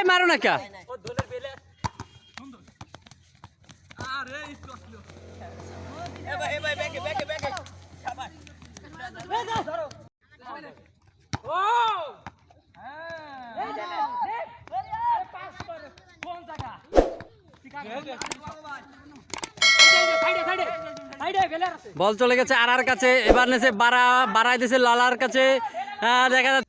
मारो ना क्या বল চলে গেছে আর কাছে, এবার নেছে বাড়াই দিয়েছে লালার কাছে, দেখা যাচ্ছে